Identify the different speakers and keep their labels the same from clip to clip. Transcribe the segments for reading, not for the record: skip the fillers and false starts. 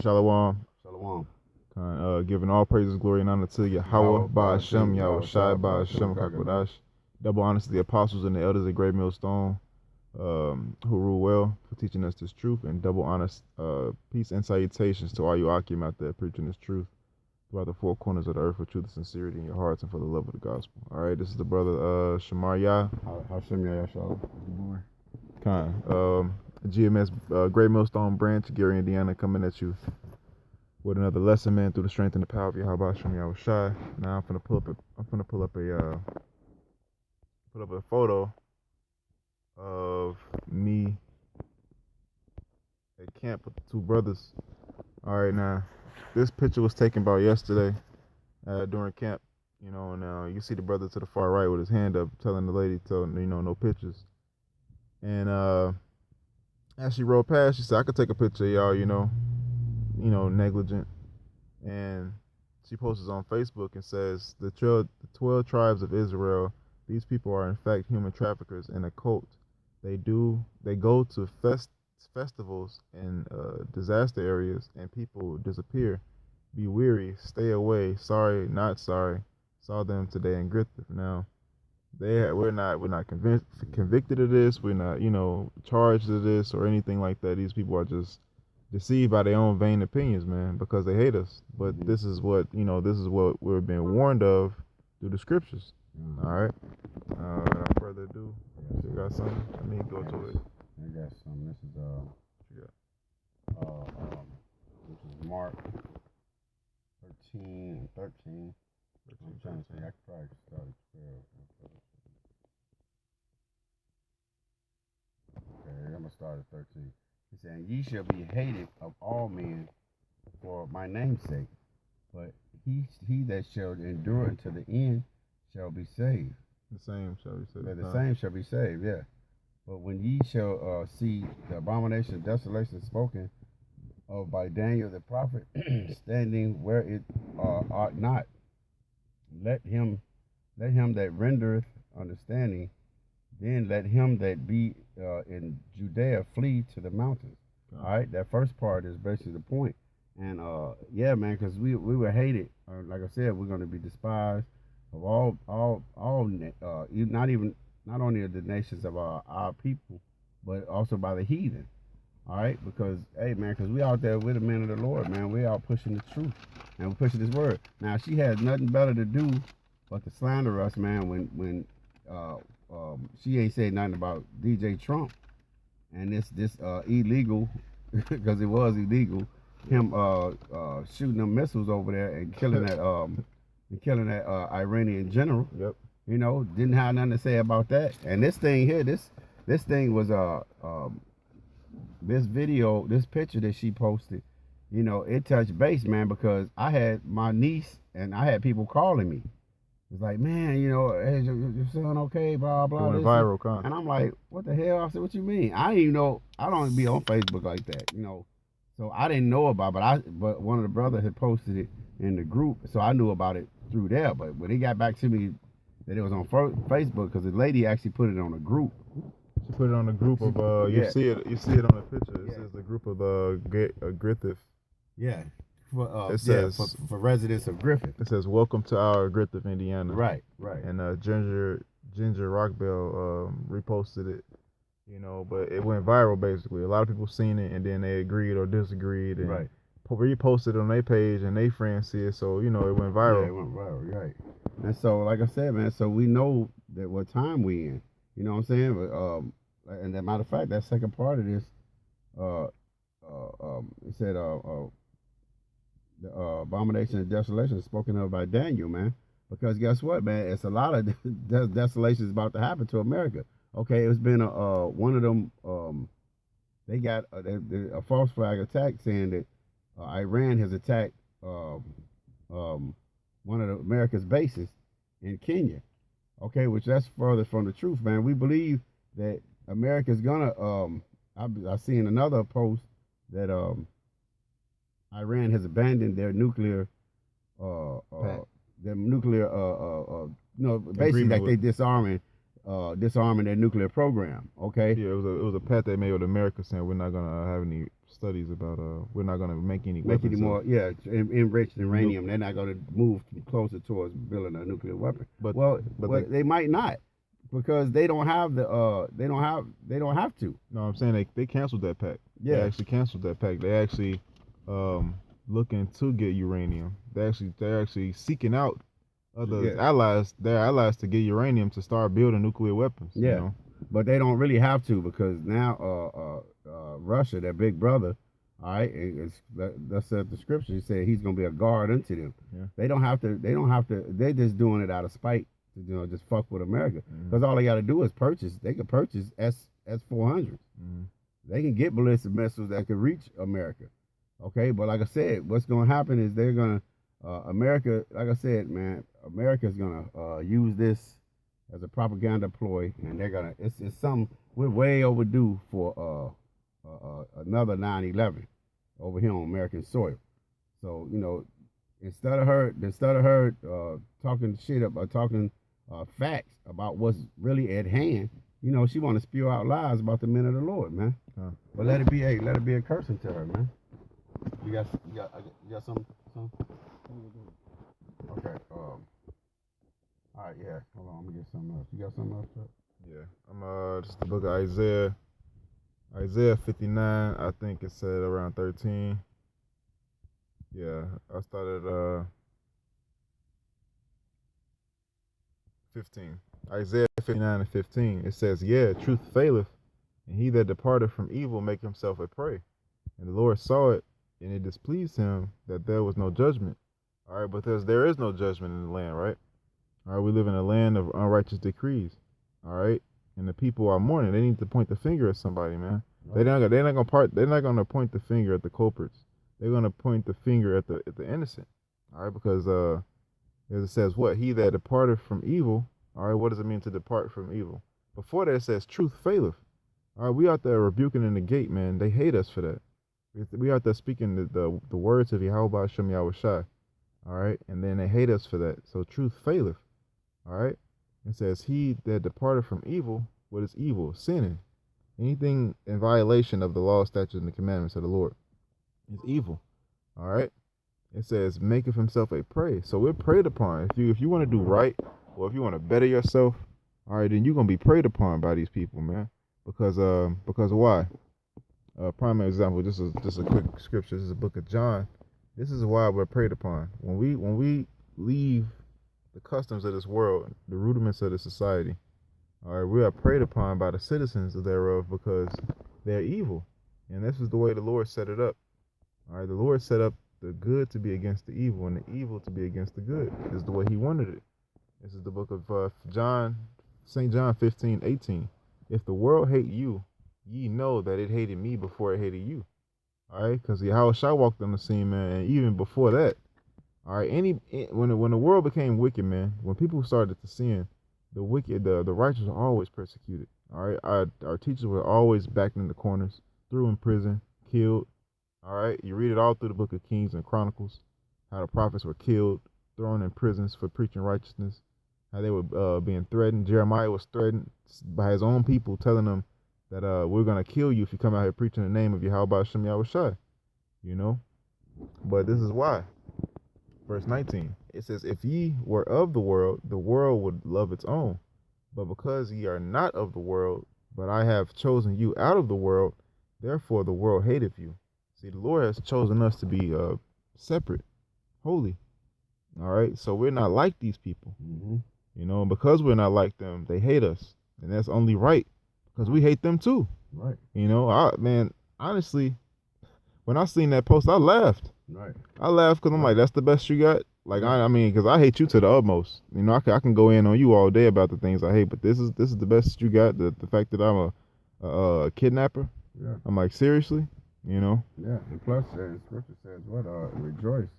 Speaker 1: Shalom.
Speaker 2: Shalom.
Speaker 1: Giving all praises, glory, and honor to Yahweh, Ba'ashem, Yahweh Shai, Ba'ashem, Kakodash. Double honors to the apostles and the elders of Great Millstone, who rule well for teaching us this truth, and double honors, peace and salutations to all you Akim out there preaching this truth throughout the four corners of the earth for truth and sincerity in your hearts and for the love of the gospel. All right, this is the brother Shamar Yah.
Speaker 2: Hashem Yah Shalom.
Speaker 1: GMS Great Millstone branch, Gary, Indiana, coming at you with another lesson, man, through the strength and the power of Yahweh Shem Yahweh Shai. Now I'm finna pull up a photo of me at camp with the two brothers. All right, now this picture was taken about yesterday during camp. You know, now you see the brother to the far right with his hand up, telling the lady to no pictures. And as she rolled past, she said, "I could take a picture of y'all, negligent." And she posts on Facebook and says, the 12 tribes of Israel, these people are in fact human traffickers and a cult. They go to festivals and disaster areas, and people disappear. Be weary, stay away. Sorry, not sorry. Saw them today in Griffith. Now, we're not convicted of this. We're not, charged of this or anything like that. These people are just deceived by their own vain opinions, man, because they hate us. But this is what we're being warned of through the scriptures. All right. Without further ado, you got something? I mean, go to it.
Speaker 2: I got some. This is this is Mark 13 and 13. I'm trying to say I could probably start at 12. Okay, I'm gonna start at 13. He said, "Ye shall be hated of all men for my name's sake, but he that shall endure unto the end shall be saved."
Speaker 1: The same shall be saved.
Speaker 2: The same shall be saved, yeah. But when ye shall see the abomination of desolation spoken of by Daniel the prophet, standing where it ought not, let him that rendereth understanding, then let him that be in Judea flee to the mountains. All right, that first part is basically the point. And yeah, man, because we were hated. Like I said, we're going to be despised of all not only of the nations of our people, but also by the heathen. All right, because hey, man, because we out there with the men of the Lord, man. We out pushing the truth and we're pushing this word. Now she has nothing better to do but to slander us, man. When she ain't said nothing about DJ Trump and this illegal, because it was illegal, him shooting them missiles over there and killing that Iranian general.
Speaker 1: Yep.
Speaker 2: Didn't have nothing to say about that. And this thing here, this thing was this video, this picture that she posted, it touched base, man, because I had my niece and I had people calling me. It's like, man, hey, your son okay, blah, blah.
Speaker 1: Going viral, huh?
Speaker 2: And I'm like, what the hell? I said, what you mean? I didn't even know. I don't be on Facebook like that, So I didn't know about it, but one of the brothers had posted it in the group, so I knew about it through there. But when he got back to me that it was on Facebook, because the lady actually put it on a group.
Speaker 1: She put it on a group of you see it on the picture. It says the group of Griffith.
Speaker 2: Yeah. It says for residents of Griffith.
Speaker 1: It says, "Welcome to our Griffith, Indiana."
Speaker 2: Right.
Speaker 1: And Ginger Rockbell reposted it, but it went viral basically. A lot of people seen it, and then they agreed or disagreed, and reposted it on their page, and they friends see it, so it went viral.
Speaker 2: Yeah, it went viral, right? And so, like I said, man, so we know that what time we in. You know what I'm saying? But and as a matter of fact, that second part of this, it said the abomination of desolation is spoken of by Daniel, man. Because guess what, man? It's a lot of desolation is about to happen to America. Okay, it's been one of them. They got a false flag attack saying that Iran has attacked one of America's bases in Kenya. Okay, which that's further from the truth, man. We believe that America's gonna. I seen another post that Iran has abandoned their nuclear, basically like they disarming disarming their nuclear program. Okay.
Speaker 1: Yeah, it was a pact they made with America saying we're not gonna have any studies about we're not gonna make any
Speaker 2: Make any
Speaker 1: weapons
Speaker 2: more, yeah, enriched uranium.
Speaker 1: nu-
Speaker 2: They're not going to move closer towards building a nuclear weapon.
Speaker 1: but
Speaker 2: Well,
Speaker 1: but
Speaker 2: they might not because they don't have the they don't have to.
Speaker 1: no, I'm saying they canceled that pact. They
Speaker 2: Yeah.
Speaker 1: actually canceled that pact. They actually looking to get uranium. They're actually seeking out other
Speaker 2: Yeah.
Speaker 1: allies, their allies, to get uranium to start building nuclear weapons.
Speaker 2: Yeah.
Speaker 1: You know?
Speaker 2: But they don't really have to because now Russia, their big brother, all right, that's the scripture. He said he's going to be a guard unto them.
Speaker 1: Yeah.
Speaker 2: They don't have to. They're just doing it out of spite to just fuck with America. Because all they got to do is purchase. They can purchase S-400s. They can get ballistic missiles that can reach America. Okay, but like I said, what's going to happen is they're going to America. Like I said, man, America's going to use this as a propaganda ploy, and they're gonna. It's some. We're way overdue for another 9/11 over here on American soil. So instead of her talking shit about talking facts about what's really at hand, she want to spew out lies about the men of the Lord, man. But let it be a cursing to her, man. You got some. Okay. All right, yeah. Hold on, I'm gonna get something else. You got something else, Chuck?
Speaker 1: Yeah. I'm just the book of Isaiah. Isaiah 59, I think it said around 13. Yeah, I started 15. Isaiah 59 and 15. It says, yeah, truth faileth, and he that departed from evil make himself a prey. And the Lord saw it, and it displeased him that there was no judgment. All right, because there is no judgment in the land, right? All right, we live in a land of unrighteous decrees. All right, and the people are mourning. They need to point the finger at somebody, man. Right. They're not gonna point the finger at the culprits. They're gonna point the finger at the innocent. All right, because as it says, what he that departed from evil. All right, what does it mean to depart from evil? Before that, it says truth faileth. All right, we out there rebuking in the gate, man. They hate us for that. We out there speaking the words of Yahweh Shem Yahushai. All right, and then they hate us for that. So truth faileth. All right, it says he that departed from evil. What is evil? Sinning. Anything in violation of the law, statutes, and the commandments of the Lord is evil. All right, it says maketh himself a prey. So we're preyed upon. If you want to do right, or if you want to better yourself, all right, then you're gonna be preyed upon by these people, man. Because why? Prime example. Just a quick scripture. This is the book of John. This is why we're preyed upon. When we leave the customs of this world, the rudiments of the society, all right, we are preyed upon by the citizens thereof because they're evil. And this is the way the Lord set it up. All right, the Lord set up the good to be against the evil and the evil to be against the good. This is the way he wanted it. This is the book of John, St. John 15:18. If the world hate you, ye know that it hated me before it hated you. All right, because Yahushua walked on the scene, man, and even before that, all right, when the world became wicked, man, when people started to sin, the wicked, the righteous are always persecuted. All right, our teachers were always backed in the corners, threw in prison, killed. All right, you read it all through the book of Kings and Chronicles, how the prophets were killed, thrown in prisons for preaching righteousness, how they were being threatened. Jeremiah was threatened by his own people, telling them that we're gonna kill you if you come out here preaching the name of Yahweh Shem Yahushai. But this is why. Verse 19, it says, if ye were of the world would love its own. But because ye are not of the world, but I have chosen you out of the world, therefore the world hateth you. See, the Lord has chosen us to be separate, holy. All right, so we're not like these people. And because we're not like them, they hate us. And that's only right, because we hate them too.
Speaker 2: Right.
Speaker 1: Man, honestly, when I seen that post, I laughed.
Speaker 2: Right.
Speaker 1: I laughed because I'm like, that's the best you got? Like, I mean, because I hate you to the utmost. I can go in on you all day about the things I hate, but this is the best you got? The fact that I'm a kidnapper?
Speaker 2: Yeah.
Speaker 1: I'm like, seriously?
Speaker 2: Yeah, and plus, scripture says what? Rejoice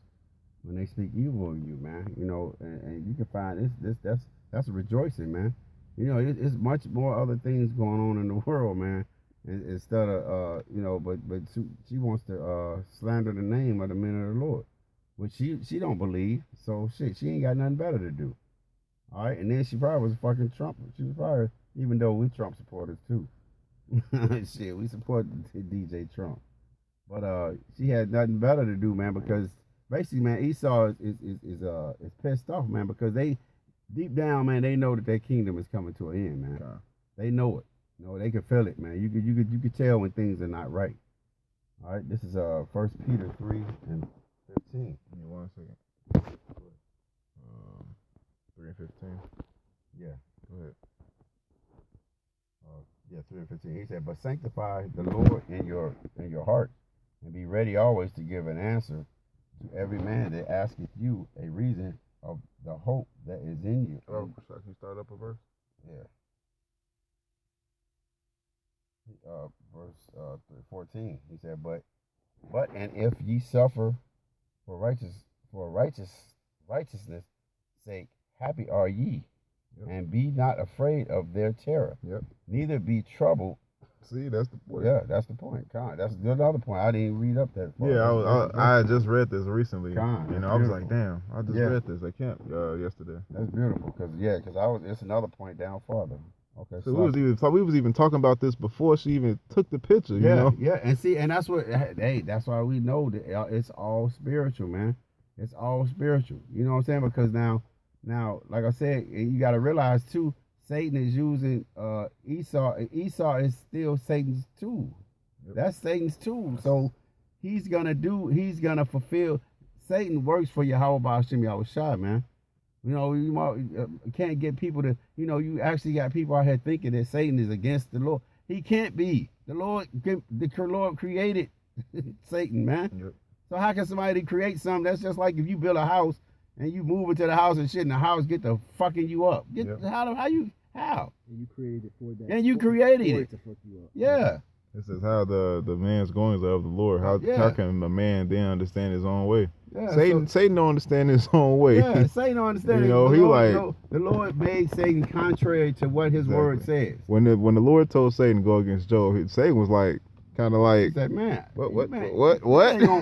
Speaker 2: when they speak evil of you, man. And you can find that's a rejoicing, man. It's much more other things going on in the world, man. Instead of but she wants to slander the name of the men of the Lord, which she don't believe. So shit, she ain't got nothing better to do. All right, and then she probably was a fucking Trump. She was probably, even though we Trump supporters too. Shit, we support DJ Trump. But she had nothing better to do, man, because basically, man, Esau is pissed off, man, because they deep down, man, they know that their kingdom is coming to an end, man.
Speaker 1: Okay.
Speaker 2: They know it. You know, they can feel it, man. You could tell when things are not right. All right, this is 1 Peter 3:15.
Speaker 1: Give me 1 second. 3:15.
Speaker 2: Yeah,
Speaker 1: Go ahead.
Speaker 2: yeah, 3:15. He said, "But sanctify the Lord in your heart, and be ready always to give an answer to every man that asketh you a reason of the hope that is in you."
Speaker 1: Oh, so can you start up a verse?
Speaker 2: Yeah. Verse 14. He said, "But and if ye suffer for righteousness' sake, happy are ye,
Speaker 1: Yep.
Speaker 2: and be not afraid of their terror.
Speaker 1: Yep.
Speaker 2: Neither be troubled."
Speaker 1: See, that's the point.
Speaker 2: Yeah, that's the point. That's another point. I didn't read up that far.
Speaker 1: Yeah, I just read this recently.
Speaker 2: Con,
Speaker 1: you know,
Speaker 2: that's
Speaker 1: I was
Speaker 2: beautiful.
Speaker 1: like, damn, I just
Speaker 2: Yeah.
Speaker 1: read this at camp yesterday.
Speaker 2: That's beautiful, because it's another point down farther. Okay,
Speaker 1: So we was even talking about this before she even took the picture.
Speaker 2: yeah,
Speaker 1: You know.
Speaker 2: yeah, and see, and that's what, hey, that's why we know that it's all spiritual, man. It's all spiritual. You know what I'm saying? Because now, like I said, you got to realize too, Satan is using Esau. Esau is still Satan's tool.
Speaker 1: Yep.
Speaker 2: That's Satan's tool. So he's gonna fulfill. Satan works for Yahweh Ba'ashem Yahushua, man. You know, you can't get people to, you know, you actually got people out here thinking that Satan is against the Lord. He can't be. The Lord created Satan, man.
Speaker 1: Yep.
Speaker 2: So how can somebody create something? That's just like if you build a house and you move into the house and shit, and the house get to fucking you up.
Speaker 1: Yep.
Speaker 2: How?
Speaker 3: And you created it for that.
Speaker 2: And you created
Speaker 3: for
Speaker 2: it
Speaker 3: to fuck you up.
Speaker 2: Yeah.
Speaker 1: This is how the man's goings are of the Lord. How
Speaker 2: Yeah.
Speaker 1: can a man then understand his own way?
Speaker 2: Yeah,
Speaker 1: Satan don't understand his own way.
Speaker 2: Yeah, Satan don't understand.
Speaker 1: You know,
Speaker 2: the Lord made Satan contrary to what his
Speaker 1: Exactly.
Speaker 2: word says.
Speaker 1: When the Lord told Satan to go against Job, Satan was like, kind of
Speaker 2: He
Speaker 1: like,
Speaker 2: said, "Man,
Speaker 1: what?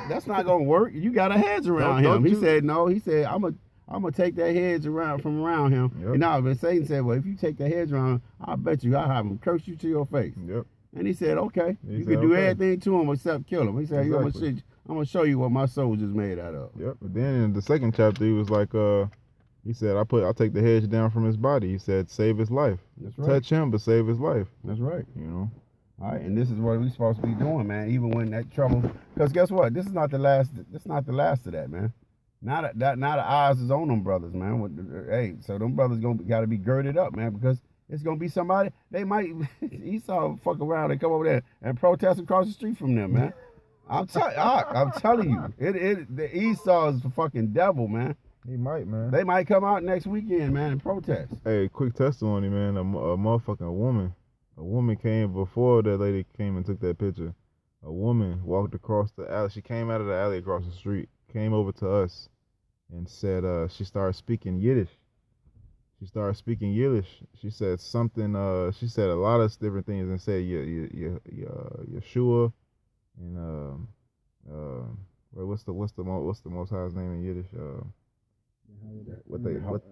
Speaker 2: That's not gonna work. You got a hedge around
Speaker 1: Don't
Speaker 2: him." He
Speaker 1: you-
Speaker 2: said, "No." He said, "I'm gonna take that hedge from around him."
Speaker 1: Yep.
Speaker 2: And now, but Satan said, "Well, if you take the hedge around him, I bet you I'll have him curse you to your face."
Speaker 1: Yep.
Speaker 2: And he said, "Okay,
Speaker 1: He
Speaker 2: you
Speaker 1: said,
Speaker 2: can do
Speaker 1: okay.
Speaker 2: everything to him except kill him." He said,
Speaker 1: Exactly.
Speaker 2: I'm gonna show you what my soldier's made out of."
Speaker 1: Yep. But then in the second chapter, he was like, he said, I'll take the hedge down from his body. He said, save his life.
Speaker 2: That's right.
Speaker 1: Touch him, but save his life.
Speaker 2: That's right.
Speaker 1: You know.
Speaker 2: All right, and this is what we're supposed to be doing, man. Even when that trouble, because guess what? This is not the last. This is not the last of that, man. Now the eyes is on them brothers, man. Hey, so them brothers got to be girded up, man, because it's gonna be somebody. They might Esau fuck around and come over there and protest across the street from them, man. I'm telling you, the Esau is the fucking devil, man.
Speaker 1: He might, man.
Speaker 2: They might come out next weekend, man, and protest.
Speaker 1: Hey, quick testimony, man. A motherfucking woman. A woman came before that lady came and took that picture. A woman walked across the alley. She came out of the alley across the street, came over to us, and said she started speaking Yiddish. She started speaking Yiddish. She said something. She said a lot of different things and said Yeshua and what's the Most High's name in Yiddish? What they call it?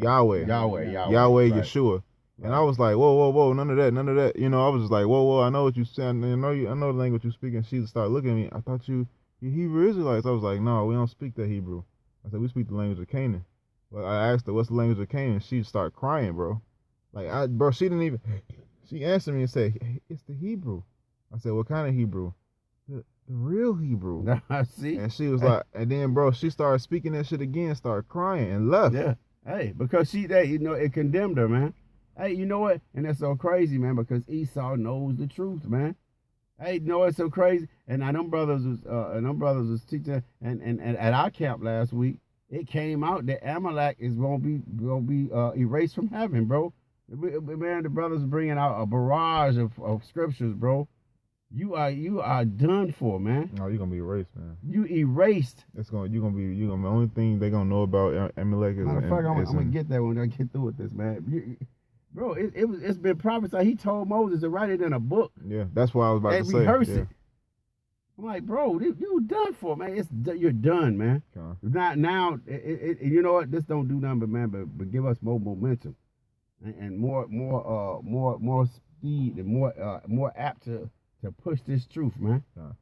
Speaker 1: Yahweh.
Speaker 2: Yahweh,
Speaker 1: Yahweh,
Speaker 2: right.
Speaker 1: Yeshua. And I was like, whoa, none of that. You know, I was just like, whoa, I know what you saying. I know the language you speaking. She started looking at me. I thought you Hebrew Israelites. I was like, no, we don't speak that Hebrew. I said, we speak the language of Canaan. But I asked her, what's the language of Canaan? She started crying, bro. She didn't even, she answered me and said, hey, it's the Hebrew. I said, what kind of Hebrew? The real Hebrew.
Speaker 2: See?
Speaker 1: And she was like, and then, bro, she started speaking that shit again, started crying and left.
Speaker 2: Yeah. Hey, because it condemned her, man. Hey, you know what? And that's so crazy, man, because Esau knows the truth, man. Hey, you know what's so crazy? And now them brothers was teaching, and at our camp last week, it came out that Amalek is gonna be erased from heaven, bro. Man, the brothers bringing out a barrage of scriptures, bro. You are done for, man.
Speaker 1: No, you're gonna be erased, man.
Speaker 2: You erased.
Speaker 1: You're gonna be the only thing they're gonna know about Amalek is.
Speaker 2: Matter of fact, I'm gonna get that when I get through with this, man. Bro, it's been prophesied. He told Moses to write it in a book
Speaker 1: Yeah, that's what I was about to
Speaker 2: and
Speaker 1: say.
Speaker 2: rehearse
Speaker 1: Yeah.
Speaker 2: it. I'm like, bro, you done for, man. You're done, man.
Speaker 1: Con.
Speaker 2: Not now. You know what? This don't do nothing, but man, but give us more momentum and more speed and more apt to push this truth, man.
Speaker 1: Con.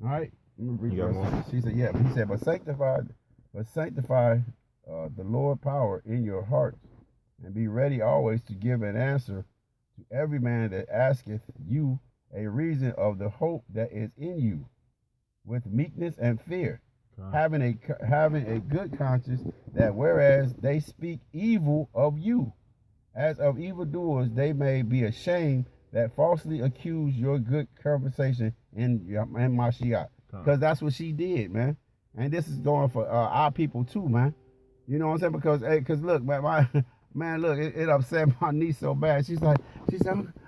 Speaker 2: All right. Let me read
Speaker 1: You got
Speaker 2: verse.
Speaker 1: more?
Speaker 2: She said, yeah. He said, but sanctify the Lord power in your hearts, and be ready always to give an answer to every man that asketh you a reason of the hope that is in you, with meekness and fear,
Speaker 1: Con.
Speaker 2: having a good conscience, that whereas they speak evil of you, as of evildoers, they may be ashamed that falsely accuse your good conversation in Mashiach. Because that's what she did, man. And this is going for our people too, man. You know what I'm saying? Because look, man, look, it upset my niece so bad. She said,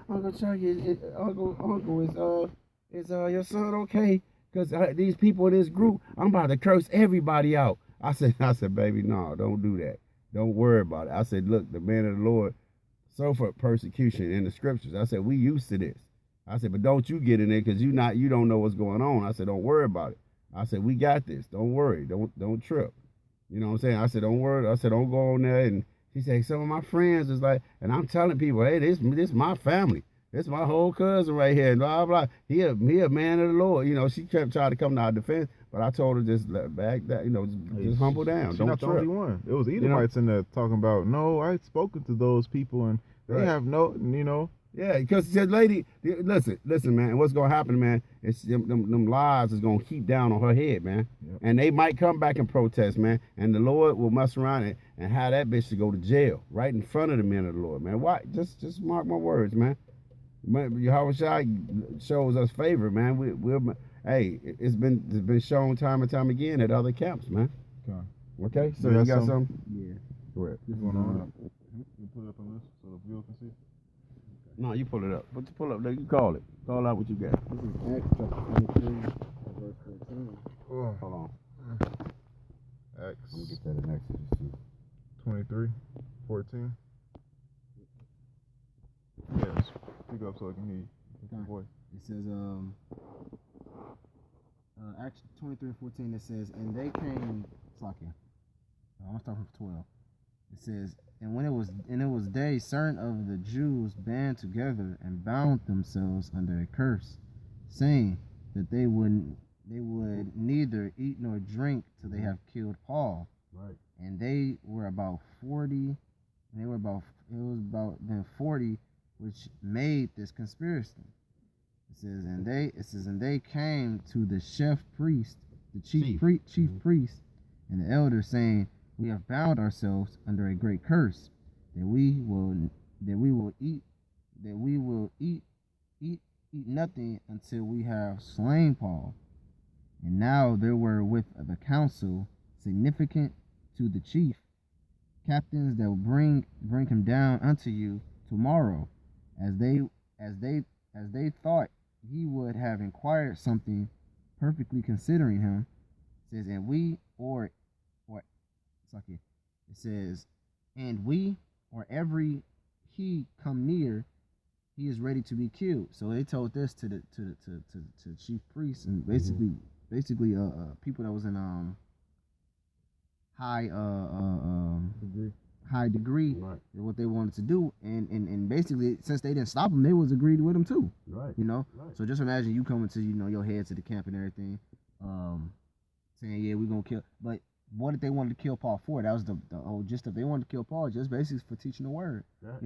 Speaker 2: Uncle Chucky, Uncle, is your son okay? Because these people in this group, I'm about to curse everybody out. I said, baby, no, don't do that. Don't worry about it. I said, look, the man of the Lord suffered persecution in the scriptures. I said, we used to this. I said, but don't you get in there because you don't know what's going on. I said, don't worry about it. I said, we got this. Don't worry. Don't trip. You know what I'm saying? I said, don't worry. I said, don't go on there. And she said, some of my friends is like, and I'm telling people, hey, this my family. This my whole cousin right here. And blah, blah. He a man of the Lord. You know, she kept trying to come to our defense, but I told her just back that, just humble down.
Speaker 1: She's
Speaker 2: don't
Speaker 1: not
Speaker 2: trip.
Speaker 1: the only one. It was Edomites in there talking about, no, I've spoken to those people and they have no,
Speaker 2: Yeah, because the lady, listen, man. What's gonna happen, man? It's them lies is gonna keep down on her head, man.
Speaker 1: Yep.
Speaker 2: And they might come back and protest, man. And the Lord will mess around and have that bitch to go to jail right in front of the men of the Lord, man. Why? Just mark my words, man. Yahweh Shai shows us favor, man. Hey, it's been shown time and time again at other camps, man. Okay, so you got some?
Speaker 3: Yeah.
Speaker 2: Go ahead.
Speaker 1: You put it up on this so the viewer can see.
Speaker 2: No, you pull it up. Pull up. You call it. Call out what you got.
Speaker 3: This is Acts chapter 23, verse 14.
Speaker 2: Hold on.
Speaker 1: Acts
Speaker 2: Let me get that in Exodus too.
Speaker 1: 23:14. Yes. Speak up so I can hear you. Your voice.
Speaker 3: It says, Acts 23:14. It says, and they came. Slakia. I'm starting from 12. It says, and it was day, certain of the Jews band together and bound themselves under a curse, saying that they would neither eat nor drink till they have killed Paul.
Speaker 2: Right.
Speaker 3: And they were about 40. And it was about then 40, which made this conspiracy. It says, and they came to the chief priest, priest, and the elders, saying, we have bound ourselves under a great curse, that we will eat nothing until we have slain Paul. And now there were with the council significant to the chief captains that will bring him down unto you tomorrow, as they thought he would have inquired something perfectly considering him. It says, and we or it says, and we or every he come near, he is ready to be killed. So they told this to the chief priests and basically people that was in high degree,
Speaker 2: Right.
Speaker 3: what they wanted to do, and basically since they didn't stop them, they was agreed with them too.
Speaker 2: Right.
Speaker 3: So just imagine you coming to your head to the camp and everything, saying, yeah, we're gonna kill. But what if they wanted to kill Paul for? That was the whole gist of they wanted to kill Paul just basically for teaching the word.
Speaker 2: Right.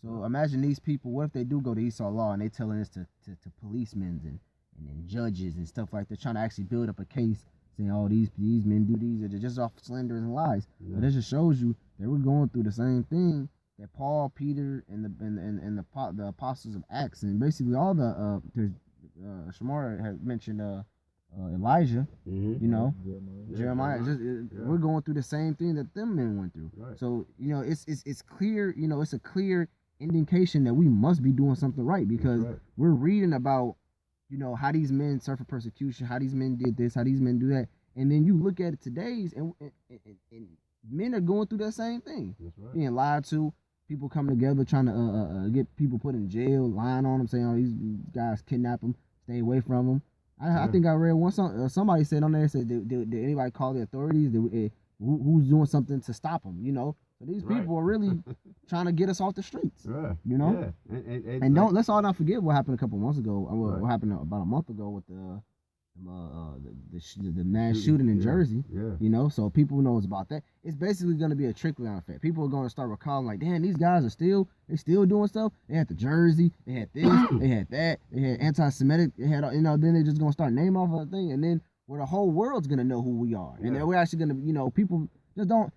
Speaker 3: So imagine these people. What if they do go to Esau Law and they telling this to policemen and judges and stuff like that, trying to actually build up a case, saying, oh, these men do these, or just off slander and lies.
Speaker 2: Yeah.
Speaker 3: But that just shows you that we're going through the same thing that Paul, Peter, and the apostles of Acts, and basically all the Shamar had mentioned Elijah, Jeremiah. We're going through the same thing that them men went through.
Speaker 2: Right.
Speaker 3: So it's clear. It's a clear indication that we must be doing something right, because we're reading about how these men suffer persecution, how these men did this, how these men do that, and then you look at it today's and men are going through that same thing.
Speaker 2: That's right.
Speaker 3: Being lied to, people coming together trying to get people put in jail, lying on them, saying, oh, these guys kidnap them, stay away from them. I think I read one somebody said on there, said did anybody call the authorities? Who's doing something to stop them? You know, so these people are really trying to get us off the streets.
Speaker 2: Right.
Speaker 3: You know,
Speaker 2: Yeah.
Speaker 3: and let's all not forget what happened a couple months ago. What happened about a month ago with the mass shooting in Jersey.
Speaker 2: Yeah.
Speaker 3: You know, so people knows about that. It's basically going to be a trickle down effect. People are going to start recalling like, damn, these guys are still doing stuff. They had the Jersey, they had this, they had that, they had anti-Semitic, they had, you know, then they're just going to start name off of the thing, and then where the whole world's going to know who we are, and then we're actually going to, you know, people just don't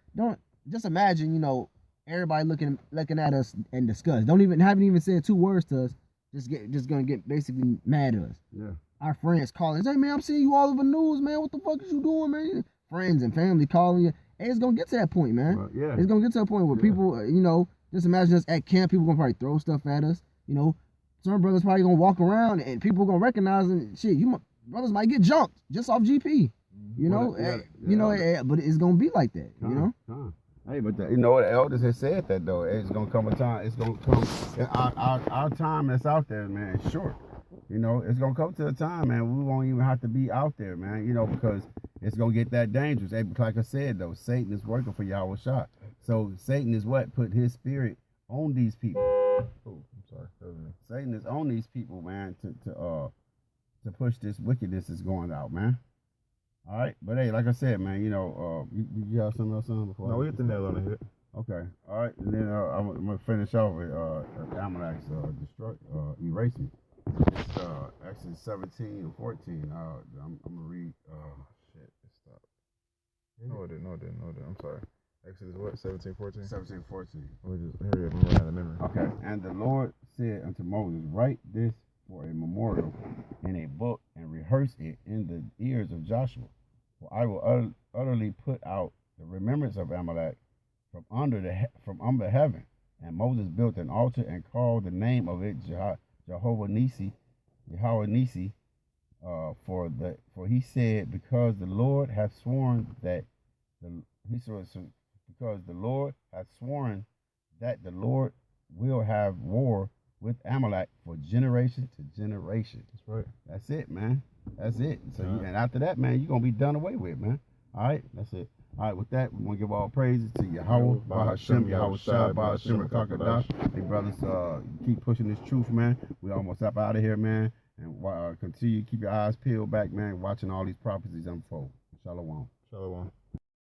Speaker 3: just imagine, you know, everybody looking at us and disgust. Haven't even said 2 words to us. Just gonna get basically mad at us.
Speaker 2: Yeah.
Speaker 3: Our friends calling, hey man, I'm seeing you all over the news, man. What the fuck is you doing, man? Friends and family calling you. Hey, it's gonna get to that point, man.
Speaker 2: Yeah.
Speaker 3: It's gonna get to a point where people, you know, just imagine us at camp. People gonna probably throw stuff at us. You know, some brothers probably gonna walk around and people gonna recognize and shit. Brothers might get jumped just off GP. You know, but it's gonna be like that. You know.
Speaker 2: Hey, but you know, the elders have said that though. It's gonna come a time. It's gonna come. Our time that's out there, man, is short. You know, it's gonna come to a time, man. We won't even have to be out there, man. You know, because it's gonna get that dangerous. Hey, like I said though, Satan is working for Yahweh Shah. So Satan is what put his spirit on these people.
Speaker 1: Oh, I'm sorry.
Speaker 2: Satan is on these people, man, to push this wickedness that's going out, man. All right, but hey, like I said, man, you know, you have something else on before?
Speaker 1: No, we hit the nail on the head.
Speaker 2: Okay, all right, and then I'm gonna finish off with Amalek's erasing. It's Exodus 17 and 14. I'm gonna read.
Speaker 1: Shit, it stopped. No, it didn't. I'm sorry. Exodus what? 17, 14?
Speaker 2: 17, 14.
Speaker 1: We just hurry up and run out of memory.
Speaker 2: Okay, and the Lord said unto Moses, write this for a memorial in a book and rehearse it in the ears of Joshua. For I will utterly put out the remembrance of Amalek from under heaven. And Moses built an altar and called the name of it Jehovah Nisi, for he said, because the Lord hath sworn that the Lord will have war with Amalek for generation to generation.
Speaker 1: That's right.
Speaker 2: That's it, man. That's it. So and after that, man, you're gonna be done away with, man. All right, that's it. All right, with that, we want to give all praises to Yahweh, Bahashem, Yahweh Shah, Bahashem, Kakadash. Hey, brothers, keep pushing this truth, man. We almost up out of here, man. And continue to keep your eyes peeled back, man, watching all these prophecies unfold. Shalom.
Speaker 1: Shalom.